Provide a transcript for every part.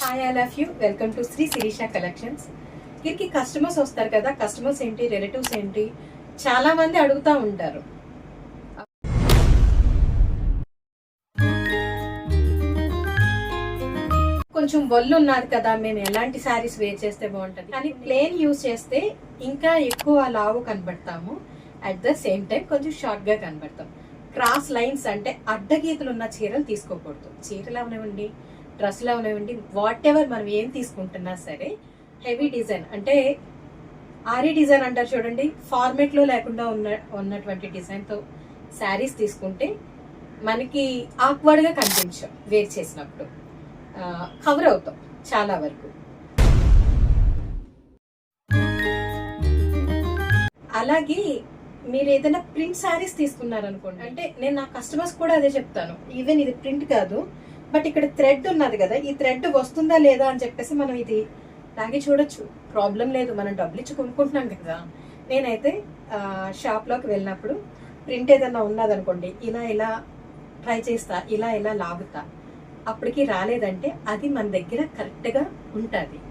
Hi I love you welcome to Shri Sirisha collections. వీరికి customers వస్తారు కదా, కస్టమర్స్ ఏంటి, రిలేటివ్స్ ఏంటి, చాలా మంది అడుగుతూ ఉంటారు. కొంచెం ఒళ్ళు ఉన్నారు కదా, మేము ఎలాంటి శారీస్ వేర్ చేస్తే బాగుంటుంది, కానీ ప్లేన్ యూజ్ చేస్తే ఇంకా ఎక్కువ లావు కనబడతాము. అట్ ద సేమ్ టైం కొంచెం షార్ట్ గా కనబడతాం. క్రాస్ లైన్స్ అంటే అడ్డగీతలు ఉన్న చీరలు తీసుకోకూడదు. చీరలు అవనివ్వండి, డ్రెస్సులు అవనివ్వండి, వాట్ ఎవర్ మనం ఏం తీసుకుంటున్నా సరే హెవీ డిజైన్ అంటే ఆరీ డిజైన్ అంటారు చూడండి, ఫార్మేట్ లో లేకుండా ఉన్నటువంటి డిజైన్ తో శారీస్ తీసుకుంటే మనకి ఆక్వర్డ్ గా కనిపించాం. వేర్ చేసినప్పుడు కవర్ అవుతాం చాలా వరకు. అలాగే మీరు ఏదైనా ప్రింట్ శారీస్ తీసుకున్నారనుకోండి, అంటే నేను నా కస్టమర్స్ కూడా అదే చెప్తాను, ఈవెన్ ఇది ప్రింట్ కాదు బట్ ఇక్కడ థ్రెడ్ ఉన్నది కదా, ఈ థ్రెడ్ వస్తుందా లేదా అని చెప్పేసి మనం ఇది లాగి చూడొచ్చు, ప్రాబ్లం లేదు, మనం డబ్బులు ఇచ్చి కొనుక్కుంటున్నాం కదా. నేనైతే షాప్లోకి వెళ్ళినప్పుడు ప్రింట్ ఏదైనా ఉన్నదనుకోండి, ఇలా ఇలా ట్రై చేస్తా, ఇలా ఇలా లాగుతా, అప్పటికి రాలేదంటే అది మన దగ్గర కరెక్ట్గా ఉంటుంది.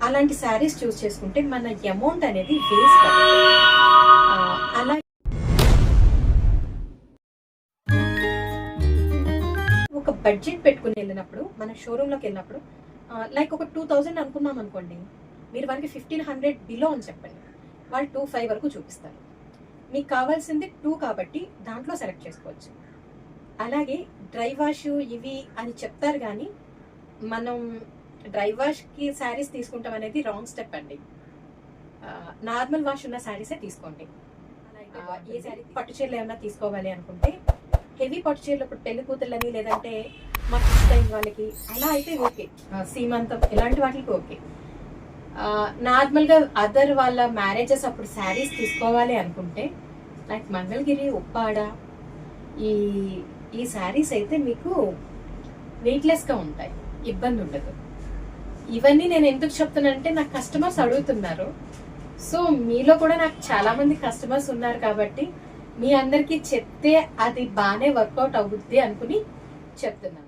అలాంటి శారీస్ చూస్ చేసుకుంటే మన అమౌంట్ అనేది వేస్ట్ అవుతుంది. అలా ఒక బడ్జెట్ పెట్టుకుని వెళ్ళినప్పుడు, మన షోరూంలోకి వెళ్ళినప్పుడు లైక్ ఒక 2000 అనుకున్నాం అనుకోండి, మీరు వాళ్ళకి 1500 బిలో అని చెప్పండి, వాళ్ళు 25 వరకు చూపిస్తారు. మీకు కావాల్సింది 2 కాబట్టి దాంట్లో సెలెక్ట్ చేసుకోవచ్చు. అలాగే డ్రై వాష్ ఇవి అని చెప్తారు, కానీ మనం డ్రై వాష్కి శారీస్ తీసుకుంటాం అనేది రాంగ్ స్టెప్ అండి. నార్మల్ వాష్ ఉన్న శారీసే తీసుకోండి. ఏ శారీ పట్టు చీరలు ఏమన్నా తీసుకోవాలి అనుకుంటే హెవీ పట్టు చీరలు, ఇప్పుడు పెళ్లి కూతుర్లని లేదంటే మా టైం వాళ్ళకి అలా అయితే ఓకే, సీమంతం ఇలాంటి వాటికి ఓకే. నార్మల్గా అదర్ వాళ్ళ మ్యారేజెస్ అప్పుడు శారీస్ తీసుకోవాలి అనుకుంటే లైక్ మంగళగిరి, ఉప్పాడ, ఈ శారీస్ అయితే మీకు వెయిట్లెస్గా ఉంటాయి, ఇబ్బంది ఉండదు. ఇవన్నీ నేను ఎందుకు చెప్తున్నానంటే నాకు కస్టమర్స్ అడుగుతున్నారు. సో మీలో కూడా నాకు చాలా మంది కస్టమర్స్ ఉన్నారు కాబట్టి మీ అందరికీ చెప్తే అది బాగానే వర్కౌట్ అవుద్ది అనుకుని చెప్తున్నాను.